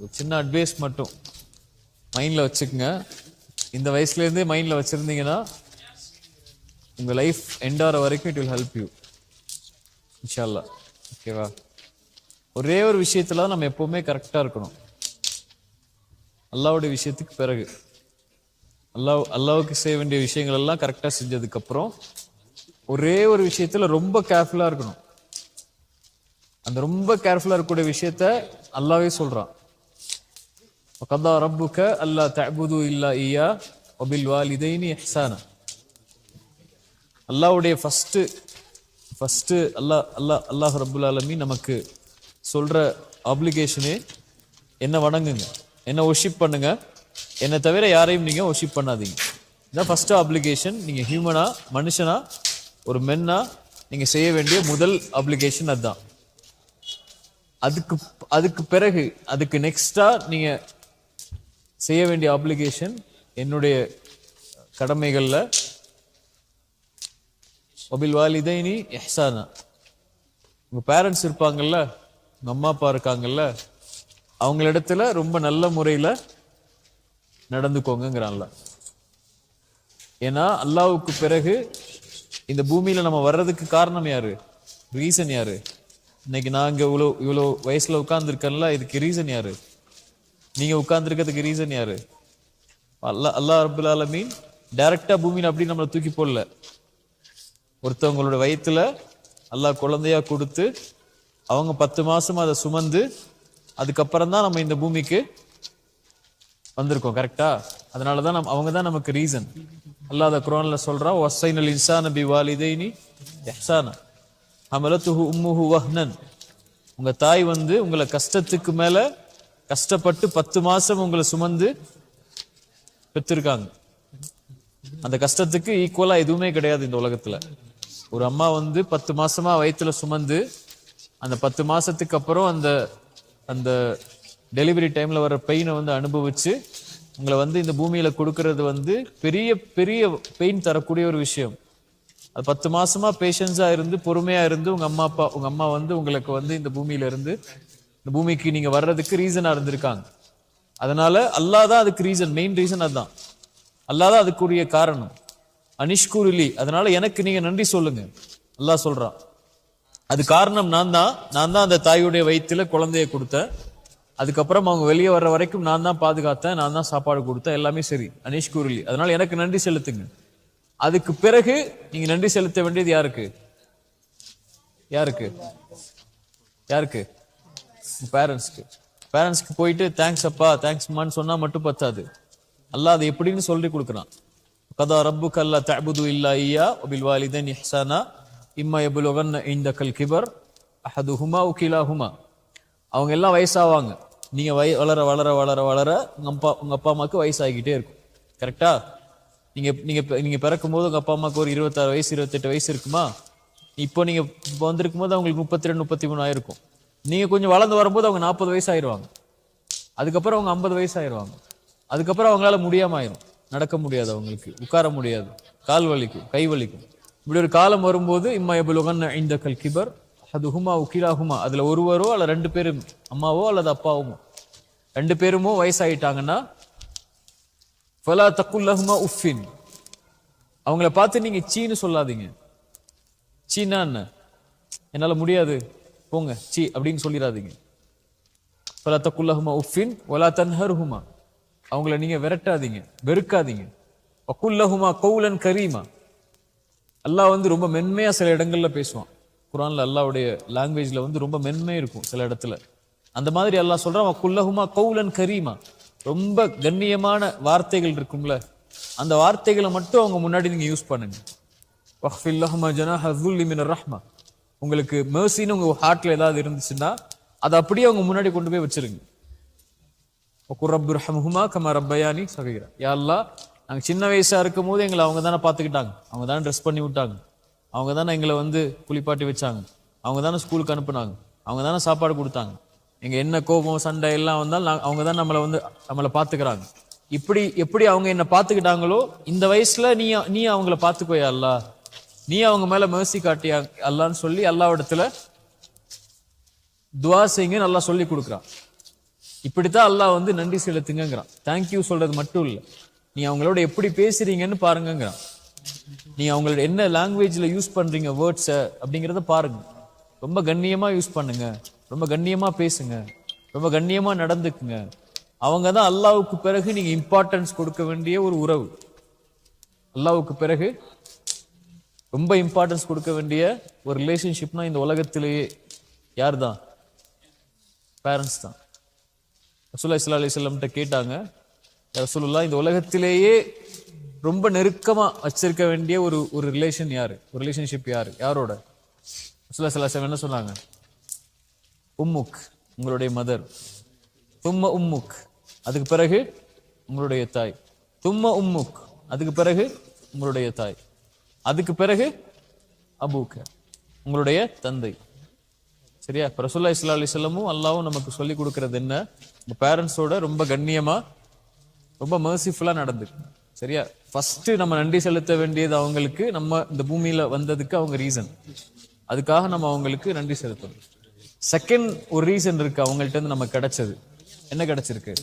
ஒரு சின்ன அட்வைஸ் மட்டும் மைண்டில் வச்சுக்கோங்க. இந்த வயசுலேருந்தே மைண்டில் வச்சுருந்தீங்கன்னா உங்கள் லைஃப் எண்டாகிற வரைக்கும் இட் வில் ஹெல்ப் யூ இன்ஷா அல்லாஹ். ஓகேவா? ஒரே ஒரு விஷயத்தில் நம்ம எப்போவுமே கரெக்டாக இருக்கணும். அல்லாவுடைய விஷயத்துக்கு பிறகு அல்லாவுக்கு செய்ய வேண்டிய விஷயங்கள் எல்லாம் கரெக்டாக செஞ்சதுக்கப்புறம் ஒரே ஒரு விஷயத்தில் ரொம்ப கேர்ஃபுல்லாக இருக்கணும். அந்த ரொம்ப கேர்ஃபுல்லாக இருக்கக்கூடிய விஷயத்த அல்லாவே சொல்கிறான். وَقَضَى رَبُّكَ أَلَّا تَعْبُدُوا إِلَّا إِيَّاهُ وَبِالْوَالِدَيْنِ إِحْسَانًا. அல்லாஹ்வுடைய ஃபர்ஸ்ட் அல்லாஹ் ரப்புல் ஆலமீன் நமக்கு சொல்ற ஆப்ளிகேஷனே என்ன வணங்குங்க, என்ன ஒர்ஷிப் பண்ணுங்க, என்னை தவிர யாரையும் நீங்க ஒர்ஷிப் பண்ணாதீங்க. இதான் ஃபர்ஸ்ட் ஆப்ளிகேஷன். நீங்க ஹியூமனா, மனுஷனா, ஒரு மென்னா நீங்க செய்ய வேண்டிய முதல் ஆப்ளிகேஷன் அதுதான். அதுக்கு பிறகு அதுக்கு நெக்ஸ்டா நீங்க செய்ய வேண்டிய ஆப்ளிகேஷன் என்னுடைய கடமைகள்ல வபில் வாலிதைனி இஹ்சானா. உங்க பேரண்ட்ஸ் இருப்பாங்கல்ல, உங்க அம்மா அப்பா இருக்காங்கல்ல, அவங்களிடத்துல ரொம்ப நல்ல முறையில நடந்துக்கோங்கிறான்ல. ஏன்னா அல்லாவுக்கு பிறகு இந்த பூமியில நம்ம வர்றதுக்கு காரணம் யாரு? ரீசன் யாரு? இன்னைக்கு நான் இங்க இவ்வளோ வயசுல உட்கார்ந்துருக்கேன்ல, இதுக்கு ரீசன் யாரு? நீங்க உட்கார்ந்துருக்கிறதுக்கு ரீசன் யாரு? அல்லாஹ் ரப்புல் ஆலமீன் டைரக்டா பூமியில அப்படி நம்மளை தூக்கி போடல. ஒருத்தவங்களோட வயிற்றுல அல்லாஹ் குழந்தையா கொடுத்து அவங்க 10 மாசம் அதை சுமந்து அதுக்கப்புறம் தான் நம்ம இந்த பூமிக்கு வந்திருக்கோம். கரெக்டா? அதனாலதான் அவங்க தான் நமக்கு ரீசன். அல்லாஹ் அதை குர்ஆன்ல சொல்றான், வஸ்ஸைனல் இன்சான பிவாலிதைனி இஹ்சானா ஹமலத்துஹு உம்முஹு வஹ்னன். உங்க தாய் உங்களை கஷ்டத்துக்கு மேல கஷ்டப்பட்டு 10 மாசம் உங்களை சுமந்து பெற்றிருக்காங்க. அந்த கஷ்டத்துக்கு ஈக்குவலா எதுவுமே கிடையாது இந்த உலகத்துல. ஒரு அம்மா 10 மாசமா வயிற்றுல சுமந்து அந்த 10 மாசத்துக்கு அப்புறம் அந்த டெலிவரி டைம்ல வர பெயினை அனுபவிச்சு உங்களை இந்த பூமியில கொடுக்கறது பெரிய பெரிய பெயின் தரக்கூடிய ஒரு விஷயம். அது 10 மாசமா பேஷன்ஸா இருந்து பொறுமையா இருந்து உங்க அம்மா உங்களுக்கு இந்த பூமியில இருந்து இந்த பூமிக்கு நீங்க வர்றதுக்கு ரீசனா இருந்திருக்காங்க. அதனால அல்லாஹ் தான் அதுக்கு ரீசன், மெயின் ரீசன் அதுதான். அல்லாஹ் தான் அதுக்குரிய காரணம். அனிஷ்குருலி, அதனால எனக்கு நீங்க நன்றி சொல்லுங்க அல்லாஹ் சொல்றான். அது காரணம் நான் தான் அந்த தாயுடைய வயிற்றுல குழந்தைய கொடுத்தேன். அதுக்கப்புறம் அவங்க வெளியே வர்ற வரைக்கும் நான் தான் பாதுகாத்தேன், நான் தான் சாப்பாடு கொடுத்தேன், எல்லாமே சரி. அனிஷ்குருலி, அதனால எனக்கு நன்றி செலுத்துங்க. அதுக்கு பிறகு நீங்க நன்றி செலுத்த வேண்டியது யாருக்கு? யாருக்கு? யாருக்கு? பேரண்ட்ஸ்க்கு போயிட்டு தேங்க்ஸ் அப்பா, தேங்க்ஸ் அம்மான்னு சொன்னா மட்டும் பத்தாது. அல்லாஹ் அதை எப்படின்னு சொல்லி கொடுக்குறான். கதா ரப்புக அல்லா தஅபுது இல்லா இய்யா வபில் வாலிதைனி இஹ்சானா இம்மா யபுலுகன்ன இன்தகல் கிபர் அஹதுஹுமா வ கிலாஹுமா. அவங்க எல்லாம் வயசாவாங்க. நீங்க வளர வளர வளர வளர உங்க அப்பா அம்மாவுக்கு வயசாகிக்கிட்டே இருக்கும். கரெக்டா? நீங்க பிறக்கும் போது உங்க அப்பா அம்மாவுக்கு ஒரு 26 வயசு 28 வயசு இருக்குமா? இப்போ நீங்க வந்திருக்கும் போது அவங்களுக்கு 32 33 ஆயிருக்கும். நீங்க கொஞ்சம் வளர்ந்து வரும்போது அவங்க 40 வயசு ஆயிடுவாங்க. அதுக்கப்புறம் அவங்க 50 வயசு ஆயிடுவாங்க. அதுக்கப்புறம் அவங்களால முடியாம ஆயிரும். நடக்க முடியாது, அவங்களுக்கு உட்கார முடியாது, கால் வலிக்கும், கை வலிக்கும். இப்படி ஒரு காலம் வரும்போது இம்மா யபுலுகன்ன இன்தகல் கிபர் அஹதுஹுமா வ கிலாஹுமா, அதுல ஒருவரோ அல்ல 2 பேரும், அம்மாவோ அல்லது அப்பாவோ 2 பேருமோ வயசாயிட்டாங்கன்னா ஃபலா தக்குல் லஹுமா உஃபின், அவங்கள பார்த்து நீங்க சீன்னு சொல்லாதீங்க. சீனா என்ன? என்னால முடியாது போங்க சீ அப்படின்னு சொல்லிடாதீங்க. ஃபலா தக்குல் லஹுமா உஃபின் வலா தன்ஹர்ஹுமா, அவங்கள நீங்க விரட்டாதீங்க, வெறுக்காதீங்க. வகுல் லஹுமா கௌலன் கரீமா, அல்லாஹ் ரொம்ப மென்மையா சில இடங்கள்ல பேசுவான். குர்ஆன்ல அல்லாஹ்வுடைய லாங்குவேஜ்ல ரொம்ப மென்மை இருக்கும் சில இடத்துல. அந்த மாதிரி அல்லாஹ் சொல்றான், வகுல் லஹுமா கௌலன் கரீமா, ரொம்ப கண்ணியமான வார்த்தைகள் இருக்கும்ல, அந்த வார்த்தைகளை மட்டும் அவங்க முன்னாடி நீங்க யூஸ் பண்ணுங்க. வஹ்ஃபில் லஹுமா ஜனாஹ ذுல்லி மினர் ரஹ்மா, உங்களுக்கு மெர்சின்னு உங்க ஹார்ட்ல ஏதாவது இருந்துச்சுன்னா அதை அப்படியே அவங்க முன்னாடி கொண்டு போய் வச்சிருங்க. ரப்புர்ஹம்ஹுமா கமா ரப்பயானி சகீரா, யா அல்லாஹ் நாங்க சின்ன வயசா இருக்கும் போது எங்களை அவங்க தானே பார்த்துக்கிட்டாங்க, அவங்க தானே ட்ரெஸ் பண்ணி விட்டாங்க, அவங்க தானே எங்களை குளிப்பாட்டி வச்சாங்க, அவங்க தானே ஸ்கூலுக்கு அனுப்புனாங்க, அவங்க தானே சாப்பாடு கொடுத்தாங்க, எங்க என்ன கோபம் சண்டை எல்லாம் வந்தாலும் அவங்க தான் நம்மளை பார்த்துக்கிறாங்க. இப்படி எப்படி அவங்க என்ன பார்த்துக்கிட்டாங்களோ இந்த வயசுல நீ அவங்கள பார்த்துக்கோயா அல்லாஹ், நீ அவங்க மேல மெர்சி காட்டியா அல்லான்னு சொல்லி அல்லாஹ்விடத்துல துஆ செய்யுங்க, நல்லா சொல்லி கொடுக்குறான். இப்படித்தான் அல்லாஹ் வந்து நன்றி செலுத்துங்கிறான். தேங்க்யூ சொல்றது மட்டும் இல்ல, நீ அவங்களோட எப்படி பேசுறீங்கன்னு பாருங்கிறான். நீ அவங்களோட என்ன லாங்குவேஜ்ல யூஸ் பண்றீங்க வேர்ட்ஸ அப்படிங்கறத பாருங்க. ரொம்ப கண்ணியமா யூஸ் பண்ணுங்க, ரொம்ப கண்ணியமா பேசுங்க, ரொம்ப கண்ணியமா நடந்துக்குங்க. அவங்க தான் அல்லாஹ்வுக்கு பிறகு நீங்க இம்பார்ட்டன்ஸ் கொடுக்க வேண்டிய ஒரு உறவு. அல்லாஹ்வுக்கு பிறகு ரொம்ப இம்பார்ட்டன்ஸ் கொடுக்க வேண்டிய ஒரு ரிலேஷன்ஷிப்னா இந்த உலகத்திலேயே யார் தான்? பேரண்ட்ஸ் தான். ரசூலுல்லாஹி ஸல்லல்லாஹு அலைஹி வஸல்லம் கேட்டாங்க, ரசூலுல்லாஹ் இந்த உலகத்திலேயே ரொம்ப நெருக்கமா வச்சிருக்க வேண்டிய ஒரு ரிலேஷன் யாரு, ஒரு ரிலேஷன்ஷிப் யாரு, யாரோட? ரசூலுல்லாஹி ஸல்லல்லாஹு அலைஹி வஸல்லம் என்ன சொன்னாங்க? உம்முக், உங்களுடைய மதர். தும்ம உம்முக், அதுக்கு பிறகு உங்களுடைய தாய். தும்ம உம்முக், அதுக்கு பிறகு உங்களுடைய தாய். அதுக்கு பிறகு அபூக்க, உங்களுடைய தந்தை. சரியா? ரசூலுல்லாஹி ஸல்லல்லாஹு அலைஹி வஸல்லமும் அல்லாஹ்வும் நமக்கு சொல்லி கொடுக்கிறது என்ன? உங்க பேரண்ட்ஸோட ரொம்ப கண்ணியமா, ரொம்ப மர்சிஃபுல்லா நடந்து. சரியா? ஃபர்ஸ்ட் நம்ம நன்றி செலுத்த வேண்டியது அவங்களுக்கு, நம்ம இந்த பூமியில வந்ததுக்கு அவங்க ரீசன். அதுக்காக நம்ம அவங்களுக்கு நன்றி செலுத்தணும். செகண்ட் ஒரு ரீசன் இருக்கு அவங்கள்ட்ட இருந்து நமக்கு கிடைச்சது. என்ன கிடைச்சிருக்கு?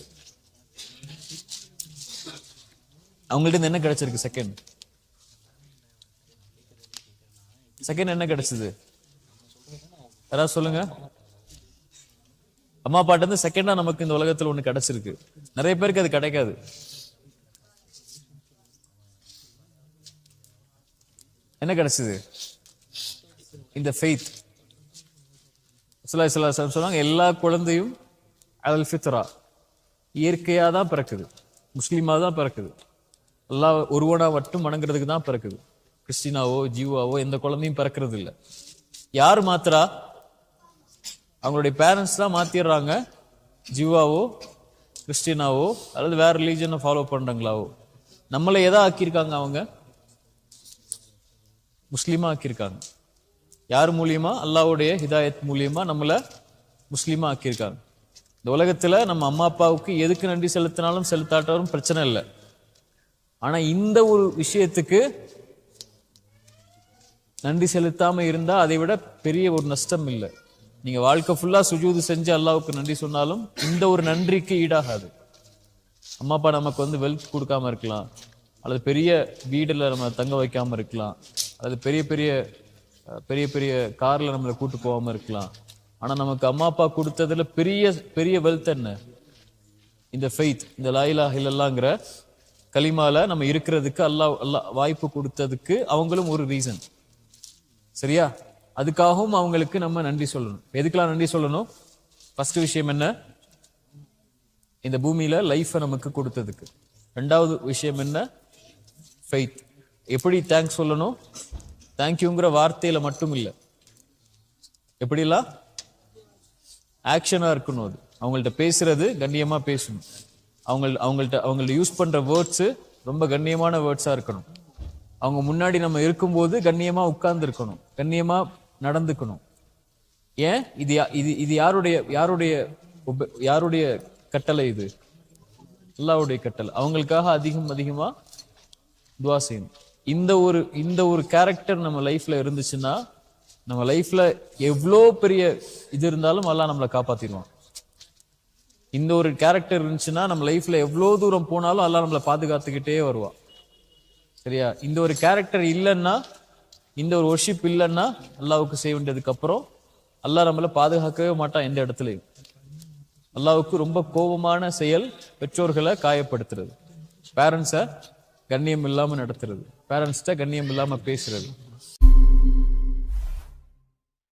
அவங்கள்ட்ட இருந்து என்ன கிடைச்சிருக்கு? செகண்ட் என்ன கிடைச்சது? யாராவது சொல்லுங்க. அம்மா அப்பாட்ட இருந்து செகண்டா நமக்கு இந்த உலகத்துல ஒண்ணு கிடைச்சிருக்கு. நிறைய பேருக்கு அது கிடைக்காது. என்ன கிடைச்சது? இந்த ஃபெய்த். ரசூலுல்லாஹி ஸல்லல்லாஹு அலைஹி வஸல்லம் சொன்னாங்க, எல்லா குழந்தையும் அல் ஃபித்ரா, இயற்கையா தான் பிறக்குது, முஸ்லீமா தான் பிறக்குது. அல்லாஹ் ஒருவனா மட்டும் வணங்குறதுக்கு தான் பிறக்குது. கிறிஸ்டினாவோ ஜீவாவோ எந்த குழந்தையும் பிறக்கிறது இல்லை. யார் மாத்திரா? அவங்களுடைய பேரண்ட்ஸ் தான் மாத்திடுறாங்க. ஜீவாவோ கிறிஸ்டினாவோ அல்லது வேற ரிலீஜனை ஃபாலோ பண்றாங்களாவோ. நம்மளை எதா ஆக்கியிருக்காங்க? அவங்க முஸ்லீமா ஆக்கியிருக்காங்க. யார் மூலியமா? அல்லாஹ்வுடைய ஹிதாயத் மூலியமா நம்மள முஸ்லீமா ஆக்கியிருக்காங்க. இந்த உலகத்துல நம்ம அம்மா அப்பாவுக்கு எதுக்கு நன்றி செலுத்தினாலும் செலுத்தாட்டாலும் பிரச்சனை இல்லை. ஆனா இந்த ஒரு விஷயத்துக்கு நன்றி செலுத்தாம இருந்தா அதை விட பெரிய ஒரு நஷ்டம் இல்லை. நீங்க வாழ்க்கை ஃபுல்லா சுஜூது செஞ்சு அல்லாஹ்வுக்கு நன்றி சொன்னாலும் இந்த ஒரு நன்றிக்கு ஈடாகாது. அம்மா அப்பா நமக்கு வந்து வெல்த் கொடுக்காம இருக்கலாம், அல்லது பெரிய வீடுல நம்ம தங்க வைக்காம இருக்கலாம், அல்லது பெரிய பெரிய பெரிய பெரிய கார்ல நம்மளை கூட்டு போகாம இருக்கலாம். ஆனா நமக்கு அம்மா அப்பா கொடுத்ததுல பெரிய பெரிய வெல்த் என்ன? இந்த ஃபெய்த், இந்த லா இலாஹ இல்லல்லாஹ்ங்கற கலிமால நம்ம இருக்கிறதுக்கு அல்லாஹ் வாய்ப்பு கொடுத்ததுக்கு அவங்களும் ஒரு ரீசன். சரியா? அதுக்காகவும் அவங்களுக்கு நம்ம நன்றி சொல்லணும். எதுக்கெல்லாம் நன்றி சொல்லணும்? ஃபர்ஸ்ட் விஷயம் என்ன? இந்த பூமியில லைஃபை நமக்கு கொடுத்ததுக்கு. ரெண்டாவது விஷயம் என்ன? ஃபெய்த். எப்படி தேங்க்ஸ் சொல்லணும்? தேங்க்யூங்கிற வார்த்தையில மட்டும் இல்லை, எப்படிலாம் ஆக்ஷனா இருக்கணும். அது அவங்கள்ட்ட பேசுறது கண்ணியமா பேசணும். அவங்கள்ட்ட யூஸ் பண்ற வேர்ட்ஸ் ரொம்ப கண்ணியமான வேர்ட்ஸா இருக்கணும். அவங்க முன்னாடி நம்ம இருக்கும்போது கண்ணியமா உட்கார்ந்து இருக்கணும், கண்ணியமா நடந்துக்கணும். ஏன்? இது யாருடைய கட்டளை? இது அல்லாஹ்வுடைய கட்டளை. அவங்களுக்காக அதிகமா துஆ செய்யணும். இந்த ஒரு கேரக்டர் நம்ம லைஃப்ல இருந்துச்சுன்னா, நம்ம லைஃப்ல எவ்வளோ பெரிய இது இருந்தாலும் அல்லாஹ் நம்மளை காப்பாத்திடுவான். இந்த ஒரு கேரக்டர் இருந்துச்சுன்னா நம்ம லைஃப்ல எவ்வளோ தூரம் போனாலும் அல்லாஹ் நம்மளை பாதுகாத்துக்கிட்டே வருவான். சரியா? இந்த ஒரு கேரக்டர் இல்லைன்னா, இந்த ஒரு வொர்ஷிப் இல்லைன்னா அல்லாஹ்வுக்கு செய்ய வேண்டியதுக்கு அப்புறம் அல்லாஹ் நம்மளை பாதுகாக்கவே மாட்டான் எந்த இடத்துலையும். அல்லாஹ்வுக்கு ரொம்ப கோபமான செயல் பெற்றோர்களை காயப்படுத்துறது, பேரண்ட்ஸை கண்ணியம் இல்லாம நடத்துறது, பேரண்ட்ஸ்ட கண்ணியம் இல்லாம பேசுறது.